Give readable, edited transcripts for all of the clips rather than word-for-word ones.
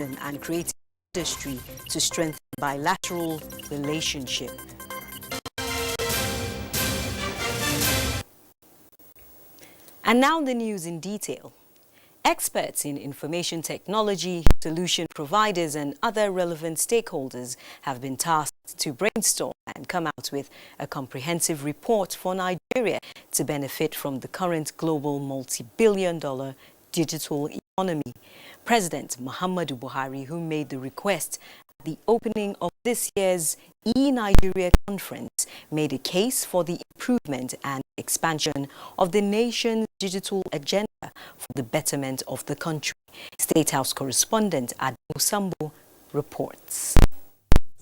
and creating industry to strengthen bilateral relationship. And now the news in detail. Experts in information technology, solution providers and other relevant stakeholders have been tasked to brainstorm and come out with a comprehensive report for Nigeria to benefit from the current global multi-billion-dollar digital economy. President Muhammadu Buhari, who made the request at the opening of this year's E-Nigeria conference, made a case for the improvement and expansion of the nation's digital agenda for the betterment of the country. State House correspondent Adamu Sambu reports.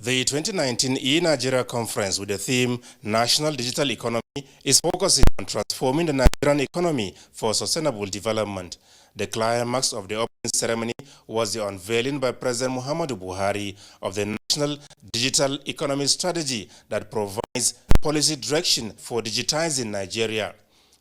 The 2019 E-Nigeria conference with the theme National Digital Economy is focusing on transforming the Nigerian economy for sustainable development. The climax of the opening ceremony was the unveiling by President Muhammadu Buhari of the National Digital Economy Strategy that provides policy direction for digitizing Nigeria.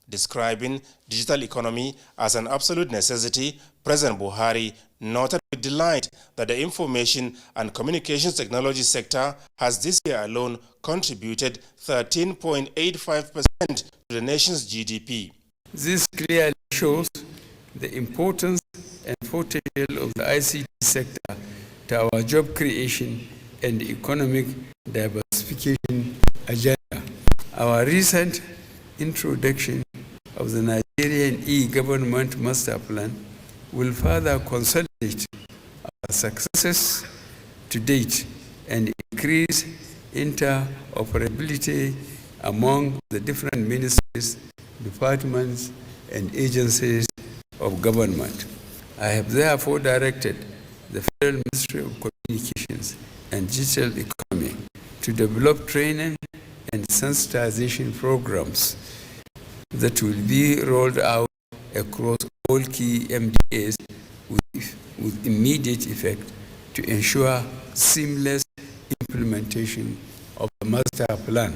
Describing digital economy as an absolute necessity, President Buhari noted with delight that the information and communications technology sector has this year alone contributed 13.85% to the nation's GDP. This clearly shows the importance and potential of the ICT sector to our job creation and economic diversification agenda. Our recent introduction of the Nigerian e-government master plan will further consolidate our successes to date and increase interoperability among the different ministries, departments, and agencies of government. I have therefore directed the Federal Ministry of Communications and Digital Economy to develop training and sensitization programs that will be rolled out across all key MDAs with immediate effect to ensure seamless implementation of the master plan.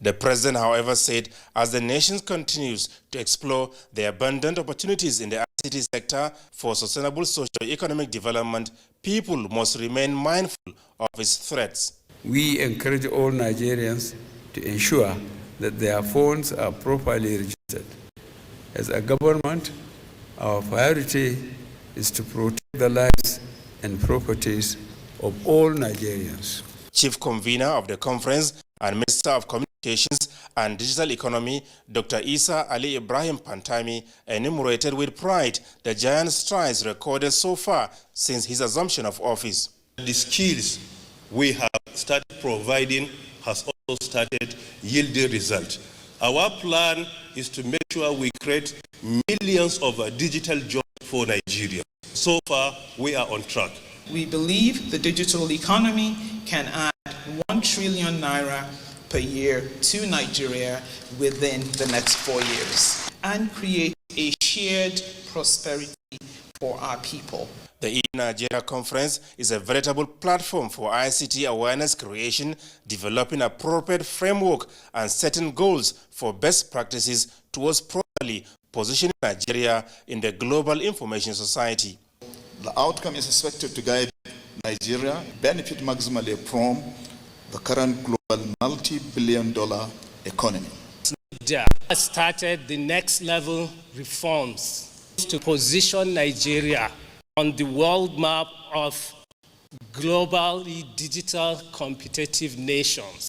The president, however, said as the nation continues to explore the abundant opportunities in the ICT sector for sustainable socio-economic development, people must remain mindful of its threats. We encourage all Nigerians to ensure that their phones are properly registered. As a government, our priority is to protect the lives and properties of all Nigerians. Chief Convener of the conference and Minister of Communications and Digital Economy, Dr. Isa Ali Ibrahim Pantami, enumerated with pride the giant strides recorded so far since his assumption of office. The skills we have started providing has also started yielding results. Our plan is to make sure we create millions of digital jobs for Nigeria. So far, we are on track. We believe the digital economy can add 1 trillion naira per year to Nigeria within the next 4 years and create a shared prosperity for our people. The E-Nigeria conference is a veritable platform for ICT awareness creation, developing appropriate framework and setting goals for best practices towards properly positioning Nigeria in the global information society. The outcome is expected to guide Nigeria benefit maximally from the current global multi-billion-dollar economy. Nigeria has started the next level reforms to position Nigeria on the world map of globally digital competitive nations.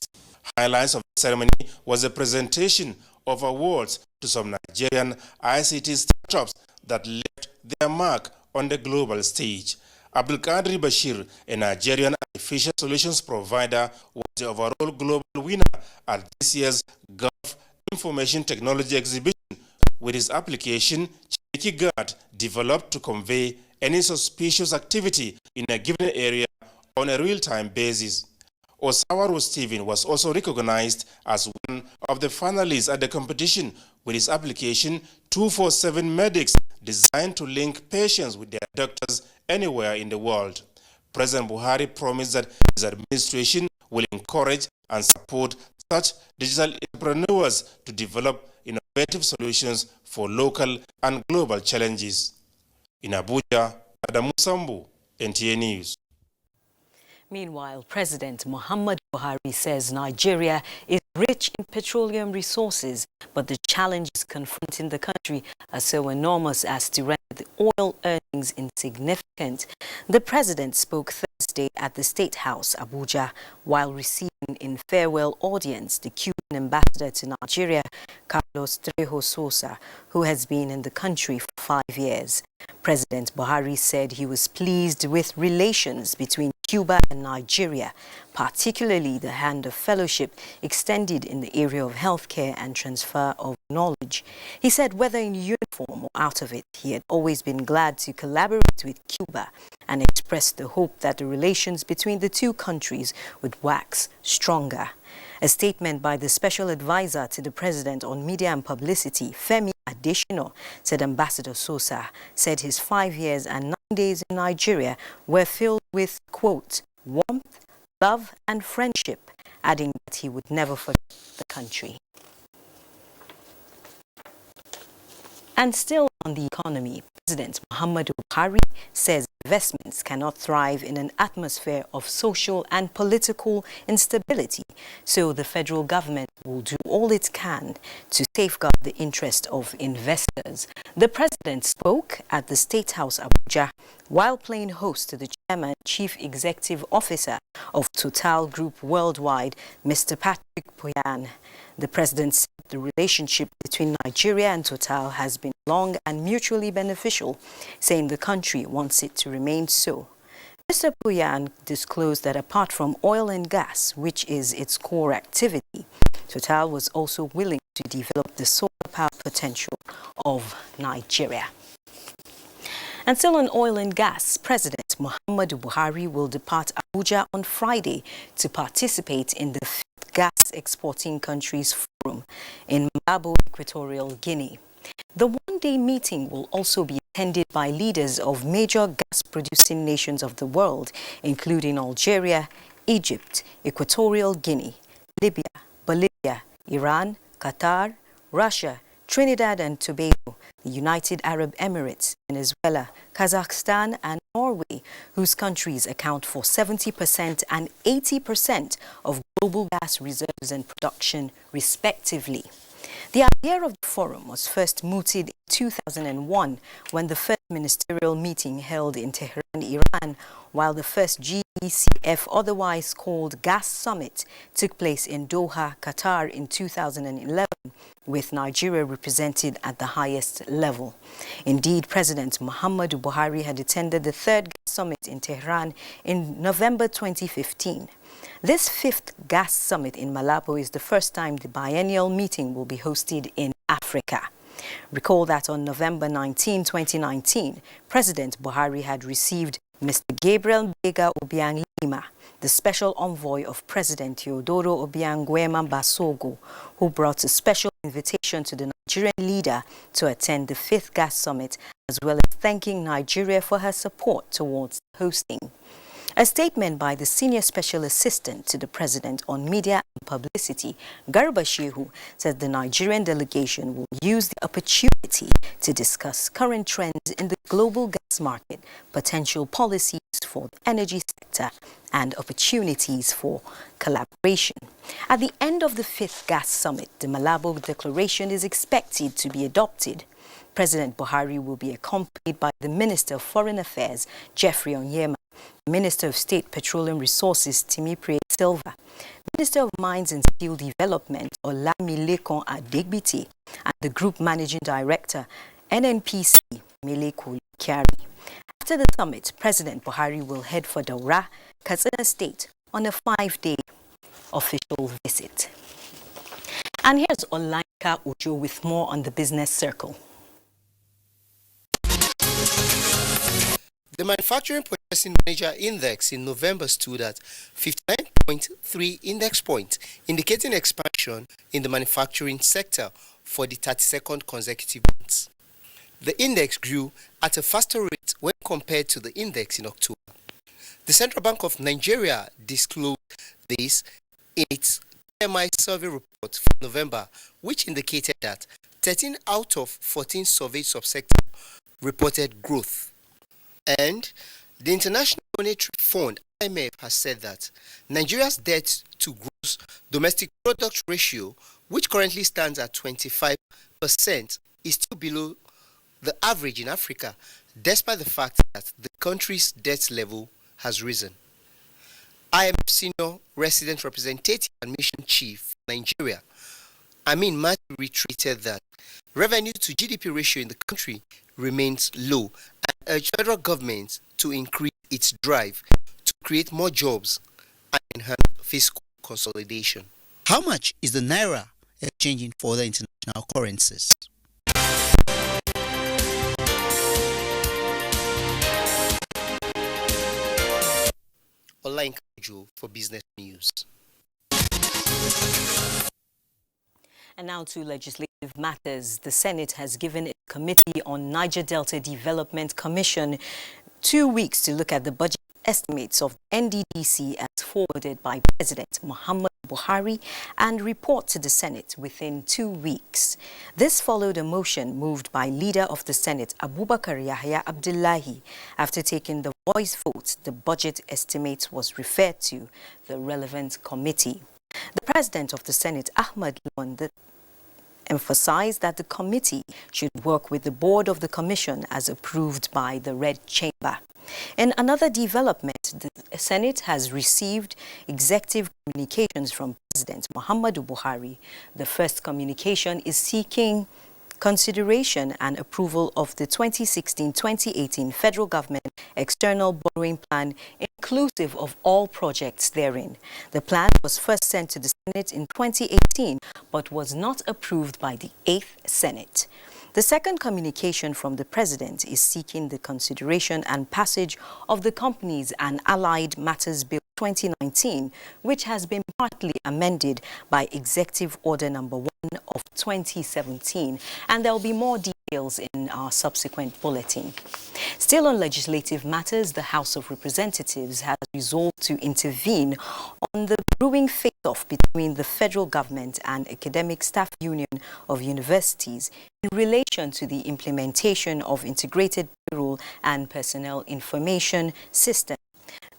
Highlights of the ceremony was a presentation of awards to some Nigerian ICT startups that left their mark on the global stage. Abdulkadir Bashir, a Nigerian artificial solutions provider, was the overall global winner at this year's Gulf Information Technology Exhibition with his application Cheeky Guard, developed to convey any suspicious activity in a given area on a real-time basis. Osawaru Stephen was also recognized as one of the finalists at the competition with his application 247 Medics, designed to link patients with their doctors anywhere in the world. President Buhari promised that his administration will encourage and support such digital entrepreneurs to develop innovative solutions for local and global challenges. In Abuja, Adamu Sambu, NTA News. Meanwhile, President Muhammadu Buhari says Nigeria is rich in petroleum resources, but the challenges confronting the country are so enormous as to render the oil earnings insignificant. The president spoke Thursday at the State House, Abuja, while receiving in farewell audience the Cuban ambassador to Nigeria, Carlos Trejo Sosa, who has been in the country for 5 years. President Buhari said he was pleased with relations between Cuba and Nigeria, particularly the hand of fellowship extended in the area of healthcare and transfer of knowledge. He said whether in uniform or out of it, he had always been glad to collaborate with Cuba and expressed the hope that the relations between the two countries would wax stronger. A statement by the special advisor to the president on media and publicity, Femi Adesina, said Ambassador Sosa said his 5 years and 9 days in Nigeria were filled with, quote, warmth, love and friendship, adding that he would never forget the country. And still on the economy, President Muhammadu Buhari says investments cannot thrive in an atmosphere of social and political instability, so the federal government will do all it can to safeguard the interest of investors. The president spoke at the State House, Abuja, while playing host to the chairman, chief executive officer of Total Group Worldwide, Mr. Patrick Poyan. The president said the relationship between Nigeria and Total has been long and mutually beneficial, saying the country wants it to remain so. Mr. Poyan disclosed that apart from oil and gas, which is its core activity, Total was also willing to develop the solar power potential of Nigeria. And still on oil and gas, President Muhammadu Buhari will depart Abuja on Friday to participate in the 5th Gas Exporting Countries Forum in Malabo, Equatorial Guinea. The one-day meeting will also be attended by leaders of major gas-producing nations of the world, including Algeria, Egypt, Equatorial Guinea, Libya, Bolivia, Iran, Qatar, Russia, Trinidad and Tobago, the United Arab Emirates, Venezuela, Kazakhstan and Norway, whose countries account for 70% and 80% of global gas reserves and production, respectively. The idea of the forum was first mooted in 2001 when the first ministerial meeting held in Tehran, Iran, while the first GECF, otherwise called Gas Summit, took place in Doha, Qatar in 2011, with Nigeria represented at the highest level. Indeed, President Muhammadu Buhari had attended the third Gas Summit in Tehran in November 2015. This 5th Gas Summit in Malabo is the first time the biennial meeting will be hosted in Africa. Recall that on November 19, 2019, President Buhari had received Mr. Gabriel Bega Obiang Lima, the special envoy of President Teodoro Obiang Nguema Basogo, who brought a special invitation to the Nigerian leader to attend the 5th Gas Summit, as well as thanking Nigeria for her support towards hosting. A statement by the Senior Special Assistant to the President on Media and Publicity, Garba Shehu, said the Nigerian delegation will use the opportunity to discuss current trends in the global gas market, potential policies for the energy sector, and opportunities for collaboration. At the end of the 5th Gas Summit, the Malabo Declaration is expected to be adopted. President Buhari will be accompanied by the Minister of Foreign Affairs, Jeffrey Onyema, Minister of State Petroleum Resources, Timipre Silva, Minister of Mines and Steel Development, Olamilekon Adegbite, and the Group Managing Director, NNPC, Meleko Kyari. After the summit, President Buhari will head for Daura, Katsina State, on a 5-day official visit. And here's Olanka Ujo with more on the business circle. The Manufacturing Purchasing Manager Index in November stood at 59.3 index points, indicating expansion in the manufacturing sector for the 32nd consecutive month. The index grew at a faster rate when compared to the index in October. The Central Bank of Nigeria disclosed this in its PMI survey report for November, which indicated that 13 out of 14 surveyed subsectors reported growth. And The International Monetary Fund, IMF, has said that Nigeria's debt to gross domestic product ratio, which currently stands at 25%, is still below the average in Africa, despite the fact that the country's debt level has risen. IMF Senior Resident Representative and Mission Chief for Nigeria, Amin Matthew, retreated that revenue to GDP ratio in the country remains low and urged federal government to increase its drive to create more jobs and enhance fiscal consolidation. How much is the naira exchanging for the international currencies? Online Kajo for Business News. And now to legislative matters. The Senate has given a committee on Niger Delta Development Commission 2 weeks to look at the budget estimates of NDDC as forwarded by President Muhammad Buhari and report to the Senate within 2 weeks. This followed a motion moved by Leader of the Senate Abubakar Yahya Abdullahi. After taking the voice vote, the budget estimate was referred to the relevant committee. The President of the Senate, Ahmad Lawan, emphasized that the committee should work with the board of the commission as approved by the Red Chamber. In another development, the Senate has received executive communications from President Muhammadu Buhari. The first communication is seeking consideration and approval of the 2016-2018 federal government external borrowing plan, inclusive of all projects therein. The plan was first sent to the Senate in 2018, but was not approved by the 8th Senate. The second communication from the President is seeking the consideration and passage of the Companies and Allied Matters Bill 2019, which has been partly amended by Executive Order Number 1 of 2017. And there will be more details in our subsequent bulletin. Still on legislative matters, the House of Representatives has resolved to intervene on the brewing face-off between the federal government and Academic Staff Union of Universities in relation to the implementation of integrated payroll and personnel information system.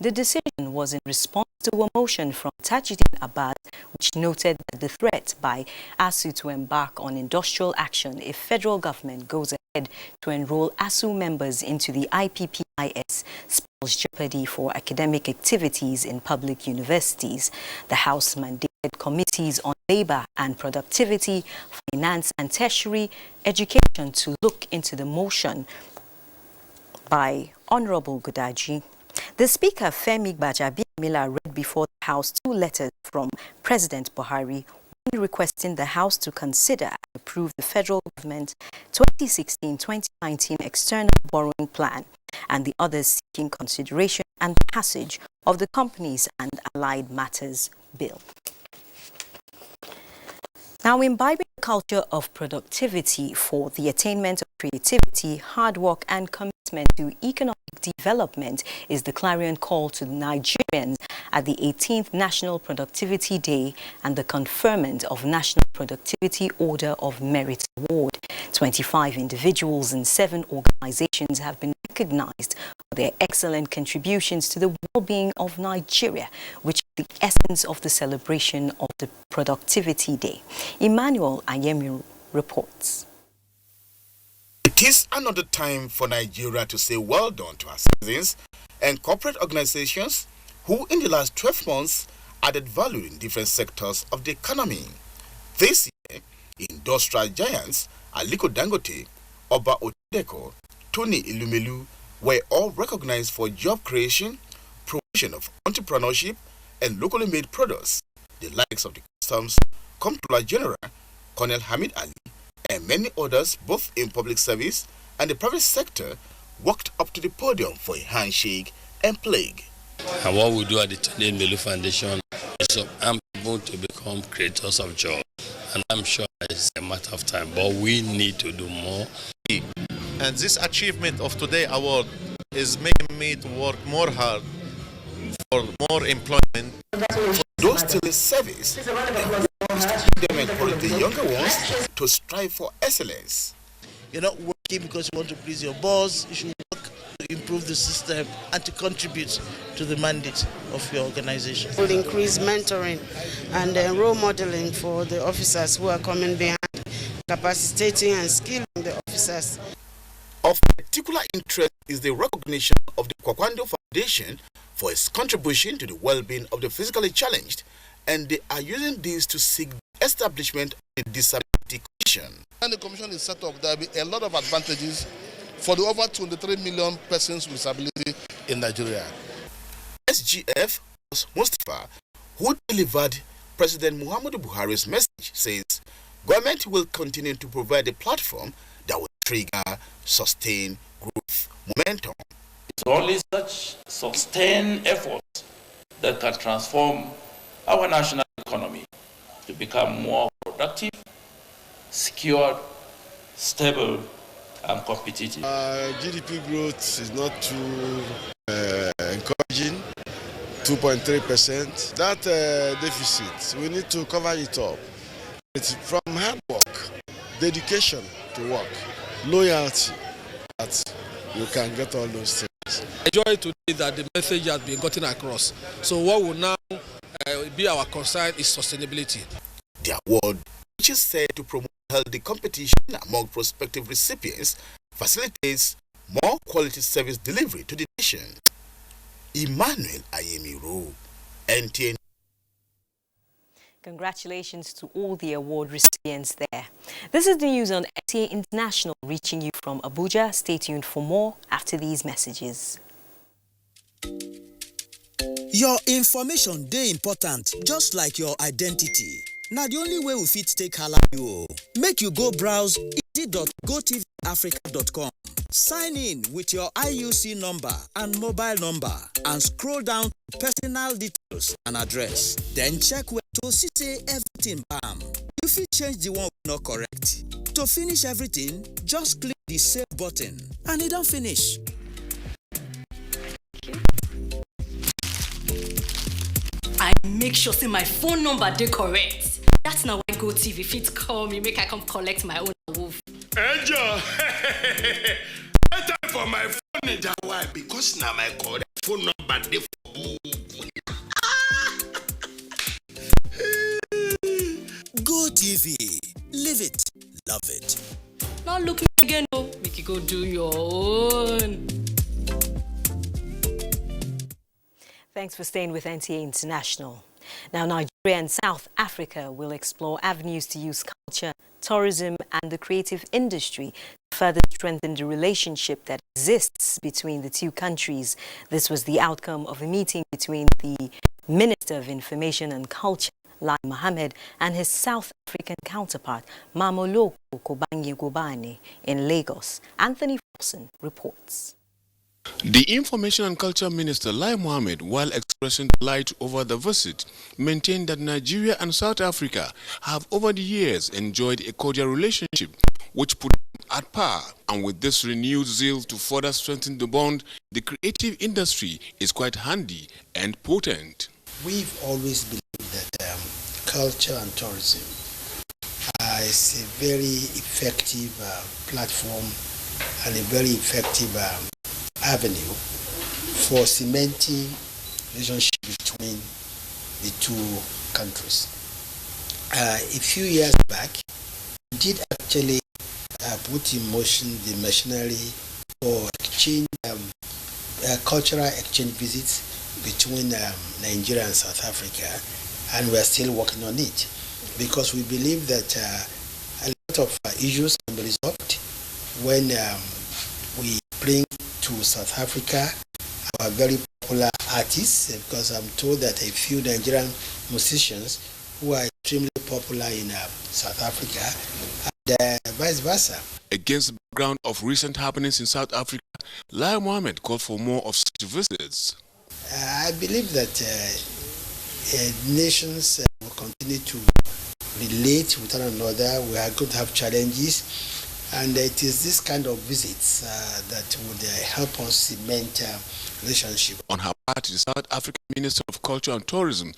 The decision was in response to a motion from Tajuddin Abbas, which noted that the threat by ASU to embark on industrial action if federal government goes ahead to enroll ASU members into the IPPIS spells jeopardy for academic activities in public universities. The House mandated committees on labor and productivity, finance and tertiary education to look into the motion by Honorable Gudaji. The Speaker, Femi Gbajabiamila, read before the House 2 letters from President Buhari, one requesting the House to consider and approve the federal government 2016-2019 external borrowing plan, and the others seeking consideration and passage of the Companies and Allied Matters Bill. Now, imbibing the culture of productivity for the attainment of creativity, hard work and commitment to economic development is the clarion call to Nigerians at the 18th National Productivity Day and the conferment of National Productivity Order of Merit Award. 25 individuals and 7 organizations have been recognized for their excellent contributions to the well-being of Nigeria, which is the essence of the celebration of the Productivity Day. Emmanuel Ayemi reports. It is another time for Nigeria to say well done to our citizens and corporate organizations who in the last 12 months added value in different sectors of the economy. This year, industrial giants Aliko Dangote, Oba Otedeko, Tony Ilumelu were all recognized for job creation, promotion of entrepreneurship and locally made products. The likes of the Customs Comptroller General, Colonel Hamid Ali, and many others, both in public service and the private sector, walked up to the podium for a handshake and plague. And what we do at the Tony Melu Foundation is to empower people to become creators of jobs. And I'm sure it's a matter of time, but we need to do more. And this achievement of today award is making me to work more hard for more employment. For those still in service, and them encourage the younger ones to strive for excellence. You're not working because you want to please your boss. You should work to improve the system and to contribute to the mandate of your organization. We'll increase mentoring and role modeling for the officers who are coming behind, capacitating and skilling the officers. Of particular interest is the recognition of the Kwakwando Foundation for its contribution to the well-being of the physically challenged, and they are using this to seek the establishment of the Disability Commission. When the commission is set up, there will be a lot of advantages for the over 23 million persons with disability in Nigeria. SGF Mustafa, who delivered President Muhammadu Buhari's message, says government will continue to provide a platform that will trigger sustained growth momentum. It's only such sustained efforts that can transform our national economy to become more productive, secure, stable, and competitive. GDP growth is not too encouraging, 2.3%. That deficit, we need to cover it up. It's from hard work, dedication to work, loyalty, that you can get all those things. I enjoy today that the message has been gotten across. So what will now be our concern is sustainability. The award, which is said to promote healthy competition among prospective recipients, facilitates more quality service delivery to the nation. Emmanuel Ayemiro, NTN. Congratulations to all the award recipients there. This is the news on NTA International reaching you from Abuja. Stay tuned for more after these messages. Your information dey important, just like your identity. Now the only way we fit take hala you. Make you go browse easy.gotvafrica.com. Sign in with your IUC number and mobile number and scroll down to personal details and address. Then check where to see say everything bam. You fit change the one not correct. To finish everything, just click the save button and it don't finish. I make sure say my phone number dey correct. That's now why GoTV fit call me make I come collect my own wolf. Angel, that time for my phone is that why? Because now my correct phone number dey for GoTV, live it, love it. Not looking again, oh, make you go do your own. Thanks for staying with NTA International. Now, Nigeria and South Africa will explore avenues to use culture, tourism and the creative industry to further strengthen the relationship that exists between the two countries. This was the outcome of a meeting between the Minister of Information and Culture, Lai Mohammed, and his South African counterpart, Mamoloko Kobanye Gobane, in Lagos. Anthony Forson reports. The Information and Culture Minister, Lai Mohammed, while expressing delight over the visit, maintained that Nigeria and South Africa have over the years enjoyed a cordial relationship which put them at par. And with this renewed zeal to further strengthen the bond, the creative industry is quite handy and potent. We've always believed that culture and tourism is a very effective platform and a very effective avenue for cementing relationship between the two countries. A few years back, we did actually put in motion the machinery for exchange, cultural exchange visits between Nigeria and South Africa, and we're still working on it because we believe that a lot of issues can be resolved when we bring to South Africa our very popular artists, because I'm told that a few Nigerian musicians who are extremely popular in South Africa, and vice versa. Against the background of recent happenings in South Africa, Lai Mohammed called for more of such visits. I believe that nations will continue to relate with one another. We are going to have challenges. And it is this kind of visits that would help us cement relationship. On her part, the South African Minister of Culture and Tourism,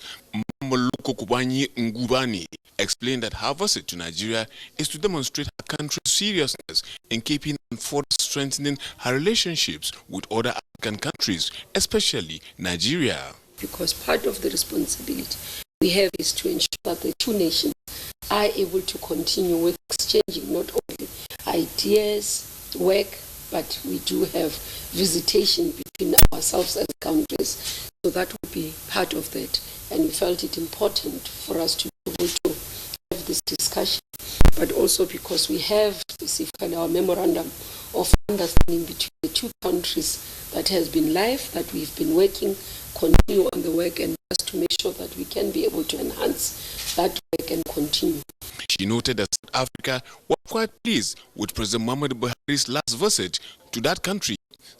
Mamoloko Kobanye Ngubane, explained that her visit to Nigeria is to demonstrate her country's seriousness in keeping and further strengthening her relationships with other African countries, especially Nigeria. Because part of the responsibility we have is to ensure that the two nations are able to continue with exchanging not only ideas, work, but we do have visitation between ourselves as countries. So that would be part of that. And we felt it important for us to be able to have this discussion, but also because we have specifically our memorandum of understanding between the two countries that has been live, that we've been working, continue on the work, and just to make sure that we can be able to enhance that work and continue. She noted that South Africa was quite pleased with President Muhammadu Buhari's last visit to that country,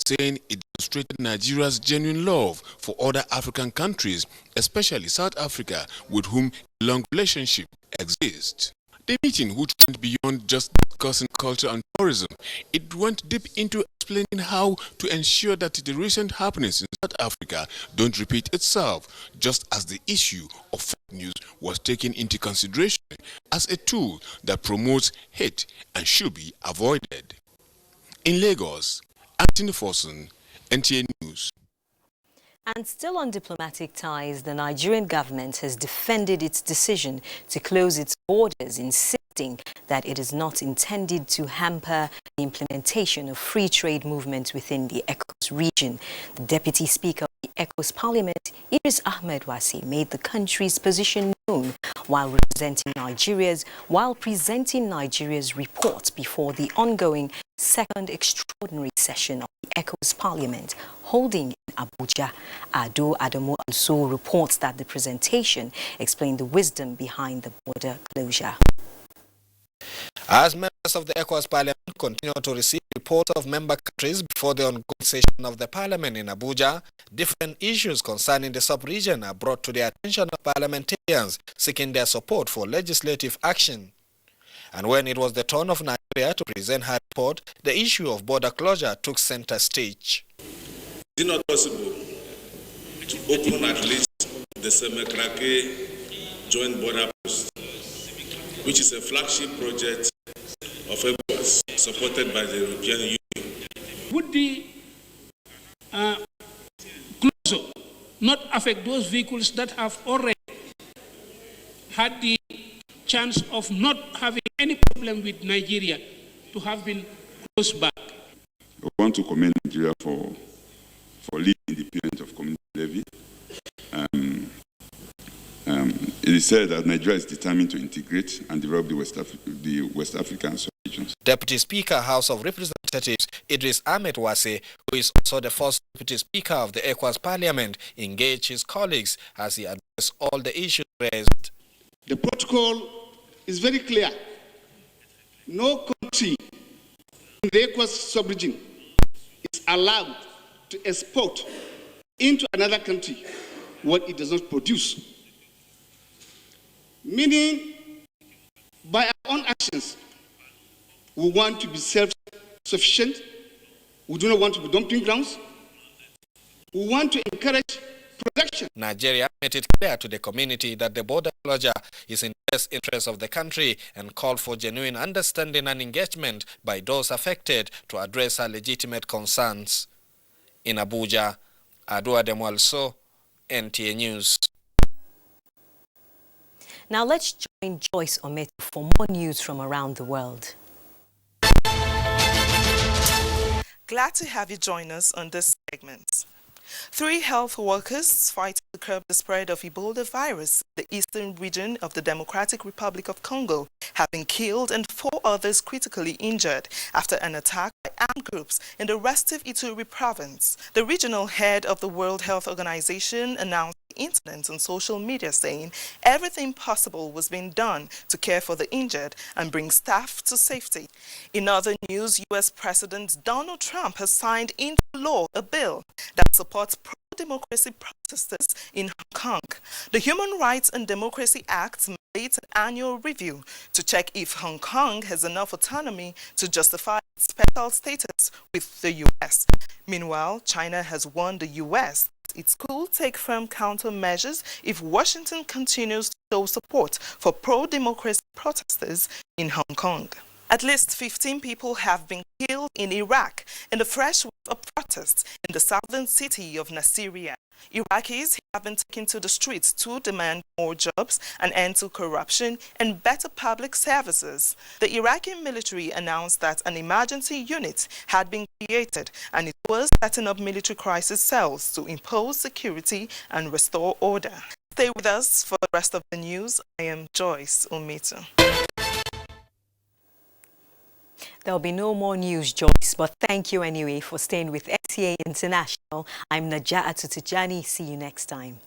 saying it demonstrated Nigeria's genuine love for other African countries, especially South Africa, with whom a long relationship exists. The meeting, which went beyond just discussing culture and tourism, it went deep into explaining how to ensure that the recent happenings in South Africa don't repeat itself, just as the issue of fake news was taken into consideration as a tool that promotes hate and should be avoided. In Lagos, Anthony Forson, NTA News. And still on diplomatic ties, the Nigerian government has defended its decision to close its borders, insisting that it is not intended to hamper the implementation of free trade movements within the ECOWAS region. The Deputy Speaker of the ECOWAS Parliament, Idris Ahmed Wasi, made the country's position known while presenting Nigeria's report before the ongoing second extraordinary session of the ECOWAS Parliament holding in Abuja. Ado Adamu also reports that the presentation explained the wisdom behind the border closure. As members of the ECOWAS Parliament continue to receive reports of member countries before the ongoing session of the Parliament in Abuja, different issues concerning the sub-region are brought to the attention of parliamentarians seeking their support for legislative action. And when it was the turn of Nigeria to present her report, the issue of border closure took center stage. Is it not possible to open at least the Semekrake joint border post, which is a flagship project of ECOWAS supported by the European Union? Would the closure not affect those vehicles that have already had the chance of not having any problem with Nigeria to have been closed back? I want to commend Nigeria for leading the payment of community levy. It is said that Nigeria is determined to integrate and develop the West African regions. Deputy Speaker, House of Representatives Idris Ahmed Wase, who is also the first Deputy Speaker of the ECOWAS Parliament, engaged his colleagues as he addressed all the issues raised. The protocol is very clear. No country in the ECOWAS sub-region is allowed to export into another country what it does not produce. Meaning, by our own actions, we want to be self-sufficient. We do not want to be dumping grounds. We want to encourage production. Nigeria made it clear to the community that the border closure is in the best interest of the country and called for genuine understanding and engagement by those affected to address her legitimate concerns. In Abuja, Ado Adamu also, NTA News. Now let's join Joyce Ometo for more news from around the world. Glad to have you join us on this segment. 3 health workers fighting to curb the spread of Ebola virus in the eastern region of the Democratic Republic of Congo have been killed and 4 others critically injured after an attack by armed groups in the restive Ituri province. The regional head of the World Health Organization announced the incident on social media, saying everything possible was being done to care for the injured and bring staff to safety. In other news, U.S. President Donald Trump has signed into law a bill that supports pro-democracy protesters in Hong Kong. The Human Rights and Democracy Act mandates an annual review to check if Hong Kong has enough autonomy to justify its special status with the U.S. Meanwhile, China has warned the U.S. that it could take firm countermeasures if Washington continues to show support for pro-democracy protesters in Hong Kong. At least 15 people have been killed in Iraq in the fresh wave of protests in the southern city of Nasiriyah. Iraqis have been taken to the streets to demand more jobs, an end to corruption, and better public services. The Iraqi military announced that an emergency unit had been created and it was setting up military crisis cells to impose security and restore order. Stay with us for the rest of the news. I am Joyce Ometo. There'll be no more news, Joyce, but thank you anyway for staying with SCA International. I'm Naja'atu Tijani. See you next time.